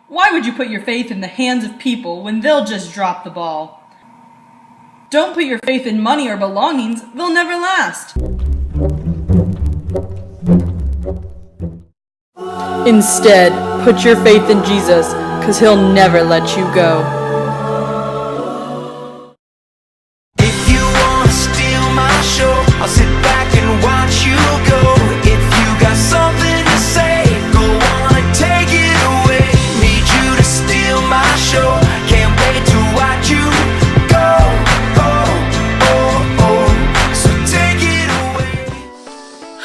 Why would you put your faith in the hands of people when they'll just drop the ball? Don't put your faith in money or belongings, they'll never last. Instead, put your faith in Jesus, 'cause he'll never let you go. If you wanna steal my show, I'll sit back and watch you go. If you got something to say, go on and take it away. Need you to steal my show, can't wait to watch you go. Oh, oh, oh, so take it away.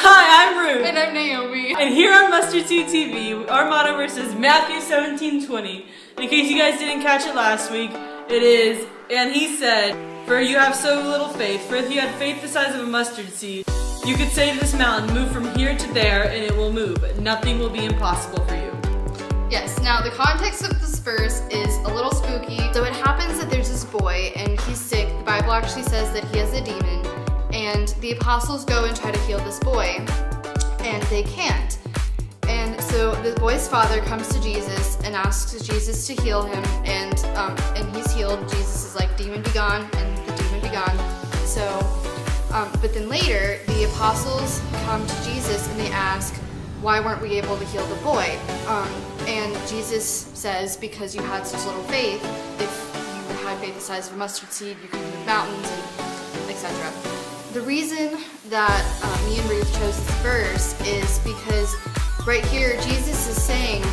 Hi, I'm Ruth. And I'm Naomi. And here on Mustard Seed TV, our motto verse is Matthew 17:20. In case you guys didn't catch it last week, it is, and he said, "For you have so little faith, for if you had faith the size of a mustard seed, you could say to this mountain, move from here to there, and it will move. Nothing will be impossible for you." Yes, now the context of this verse is a little spooky. So it happens that there's this boy and he's sick. The Bible actually says that he has a demon, and the apostles go and try to heal this boy, and they can't. And so the boy's father comes to Jesus and asks Jesus to heal him, and he's healed. Jesus is like, "Demon be gone," and the demon be gone. So, but then later, the apostles come to Jesus and they ask, "Why weren't we able to heal the boy?" And Jesus says, "Because you had such little faith. If you had faith the size of a mustard seed, you could move mountains," and etc. The reason that me and Ruth chose this verse is because right here, Jesus is saying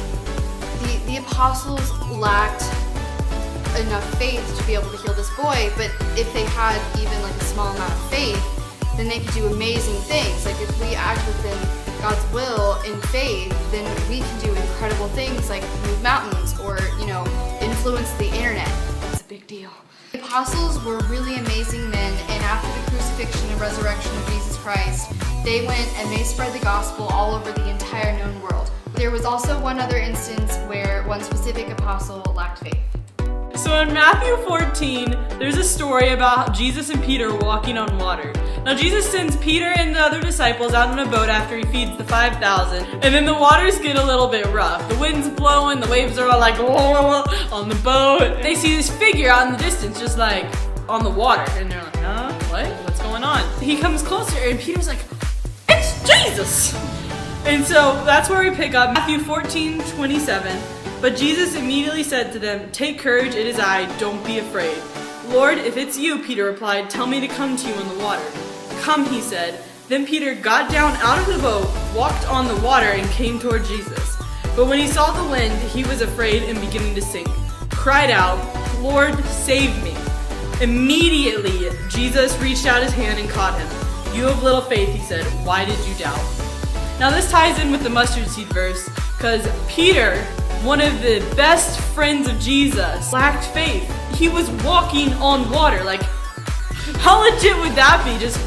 the apostles lacked enough faith to be able to heal this boy, but if they had even like a small amount of faith, then they could do amazing things. Like if we act within God's will in faith, then we can do incredible things like move mountains or, influence the internet. That's a big deal. The apostles were really amazing men, and after the crucifixion and resurrection of Jesus Christ, they went and they spread the gospel all over the entire known world. There was also one other instance where one specific apostle lacked faith. So in Matthew 14, there's a story about Jesus and Peter walking on water. Now Jesus sends Peter and the other disciples out in a boat after he feeds the 5,000, and then the waters get a little bit rough. The wind's blowing, the waves are all like whoa, on the boat. They see this figure out in the distance just like on the water, and they're like, huh? What? What's going on? He comes closer and Peter's like, "It's Jesus!" And so that's where we pick up Matthew 14:27. But Jesus immediately said to them, "Take courage, it is I, don't be afraid." "Lord, if it's you," Peter replied, "tell me to come to you in the water." "Come," he said. Then Peter got down out of the boat, walked on the water, and came toward Jesus. But when he saw the wind, he was afraid and beginning to sink. Cried out, "Lord, save me." Immediately, Jesus reached out his hand and caught him. "You have little faith," he said. "Why did you doubt?" Now this ties in with the mustard seed verse, because Peter, one of the best friends of Jesus, lacked faith. He was walking on water. Like, how legit would that be? Just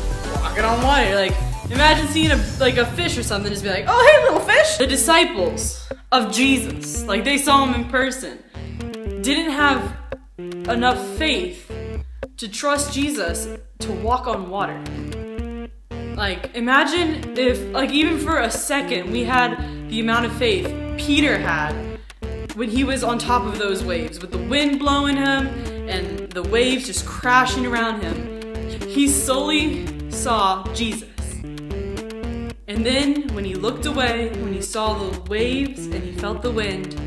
walking on water. Like, imagine seeing a fish or something, just be like, "Oh, hey, little fish." The disciples of Jesus, like they saw him in person, didn't have enough faith to trust Jesus to walk on water. Like, imagine if, like, even for a second, we had the amount of faith Peter had when he was on top of those waves, with the wind blowing him and the waves just crashing around him. He solely saw Jesus. And then when he looked away, when he saw the waves and he felt the wind,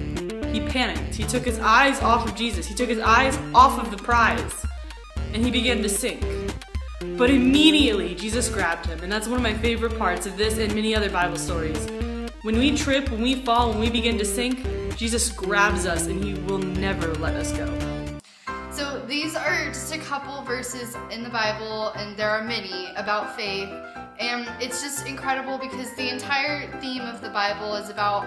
he panicked. He took his eyes off of Jesus. He took his eyes off of the prize, and he began to sink. But immediately, Jesus grabbed him, and that's one of my favorite parts of this and many other Bible stories. When we trip, when we fall, when we begin to sink, Jesus grabs us, and he will never let us go. So these are just a couple verses in the Bible, and there are many, about faith. And it's just incredible because the entire theme of the Bible is about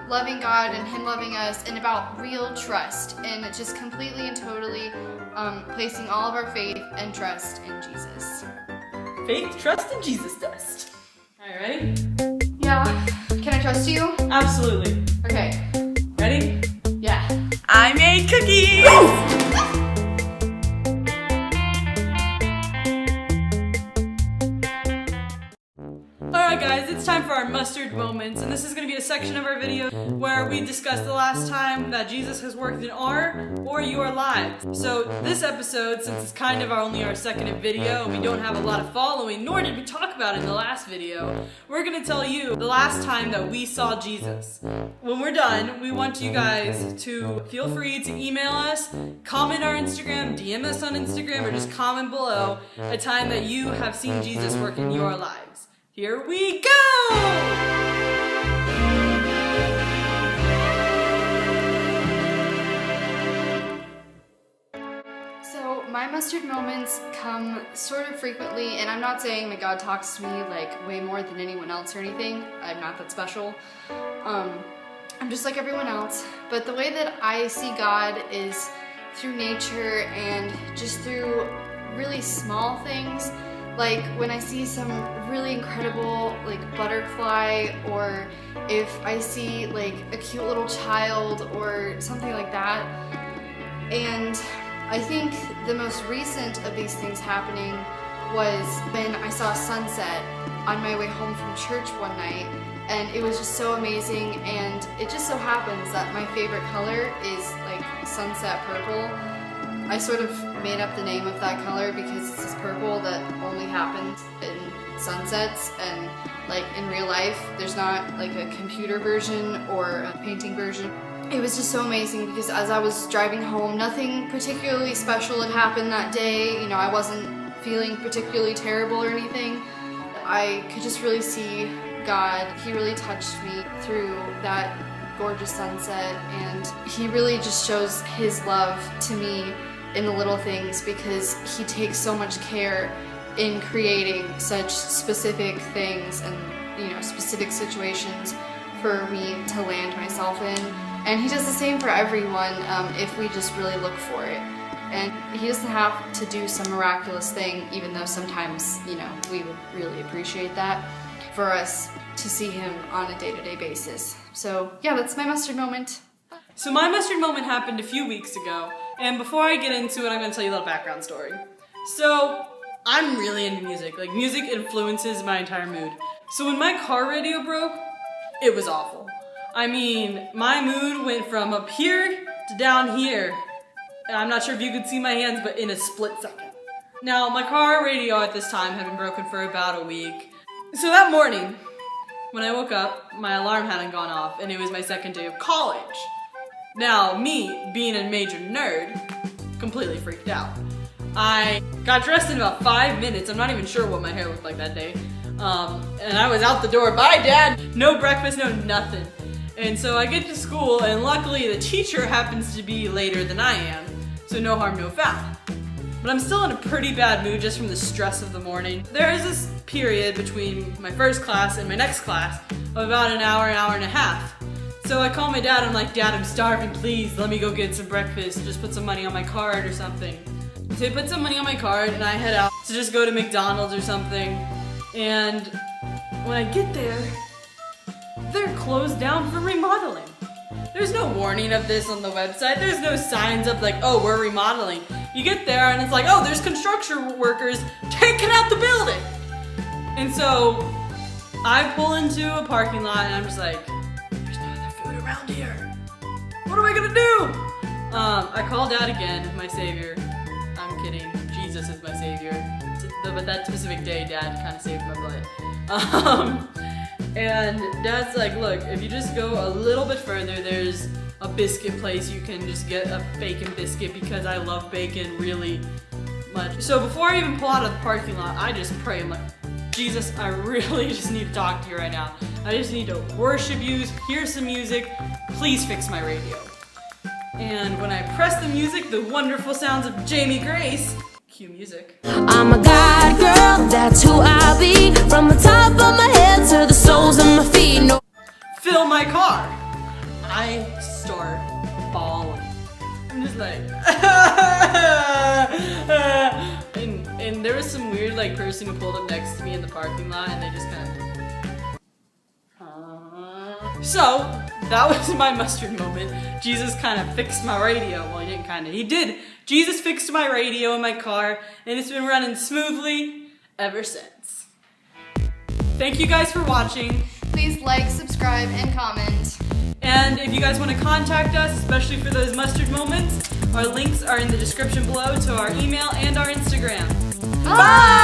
loving God and him loving us, and about real trust, and just completely and totally placing all of our faith and trust in Jesus. Faith, trust, and Jesus dust. Alright, ready? Yeah. Can I trust you? Absolutely. Okay. Ready? Yeah. I made cookies! Alright guys, it's time for for our mustard moments, and this is going to be a section of our video where we discuss the last time that Jesus has worked in our or your lives. So this episode, since it's kind of only our second video and we don't have a lot of following, nor did we talk about it in the last video, we're going to tell you the last time that we saw Jesus. When we're done, we want you guys to feel free to email us, comment our Instagram, DM us on Instagram, or just comment below a time that you have seen Jesus work in your lives. Here we go! So my mustard moments come sort of frequently, and I'm not saying that God talks to me like way more than anyone else or anything. I'm not that special. I'm just like everyone else, but the way that I see God is through nature and just through really small things. Like when I see some really incredible like butterfly, or if I see like a cute little child or something like that. And I think the most recent of these things happening was when I saw sunset on my way home from church one night, and it was just so amazing. And it just so happens that my favorite color is like sunset purple. I sort of made up the name of that color because it's this purple that only happens in sunsets, and like in real life there's not like a computer version or a painting version. It was just so amazing because as I was driving home, nothing particularly special had happened that day. You know, I wasn't feeling particularly terrible or anything. I could just really see God. He really touched me through that gorgeous sunset, and He really just shows His love to me in the little things, because He takes so much care in creating such specific things and, you know, specific situations for me to land myself in. And He does the same for everyone if we just really look for it. And He doesn't have to do some miraculous thing, even though sometimes, you know, we would really appreciate that, for us to see Him on a day-to-day basis. So yeah, that's my mustard moment. So my mustard moment happened a few weeks ago, and before I get into it, I'm going to tell you a little background story. So I'm really into music. Like, music influences my entire mood. So when my car radio broke, it was awful. I mean, my mood went from up here to down here. And I'm not sure if you could see my hands, but in a split second. Now, my car radio at this time had been broken for about a week. So that morning, when I woke up, my alarm hadn't gone off, and it was my second day of college. Now, me, being a major nerd, completely freaked out. I got dressed in about 5 minutes. I'm not even sure what my hair looked like that day. And I was out the door. Bye, Dad! No breakfast, no nothing. And so I get to school, and luckily the teacher happens to be later than I am. So no harm, no foul. But I'm still in a pretty bad mood just from the stress of the morning. There is this period between my first class and my next class of about an hour and a half. So I call my dad, I'm like, Dad, I'm starving, please, let me go get some breakfast, just put some money on my card or something. So he put some money on my card, and I head out to just go to McDonald's or something. And when I get there, they're closed down for remodeling. There's no warning of this on the website. There's no signs up like, oh, we're remodeling. You get there and it's like, oh, there's construction workers taking out the building. And so I pull into a parking lot and I'm just like, there's no other food around here. What am I gonna do? I call Dad again, my savior. I'm kidding. Jesus is my savior. But that specific day, Dad kind of saved my butt. And Dad's like, look, if you just go a little bit further, there's a biscuit place. You can just get a bacon biscuit because I love bacon really much. So before I even pull out of the parking lot, I just pray. I'm like, Jesus, I really just need to talk to you right now. I just need to worship you, hear some music. Please fix my radio. And when I press the music, the wonderful sounds of Jamie Grace, cue music. I'm a God girl, that's who I'll be. From the top of my head to the soles of my feet. No. Fill my car. I start bawling. I'm just like, and there was some weird like person who pulled up next to me in the parking lot, and they just kind of. So that was my mustard moment. Jesus kind of fixed my radio. Well, he didn't kind of. He did. Jesus fixed my radio in my car, and it's been running smoothly ever since. Thank you guys for watching. Please like, subscribe, and comment. And if you guys want to contact us, especially for those mustard moments, our links are in the description below to our email and our Instagram. Bye!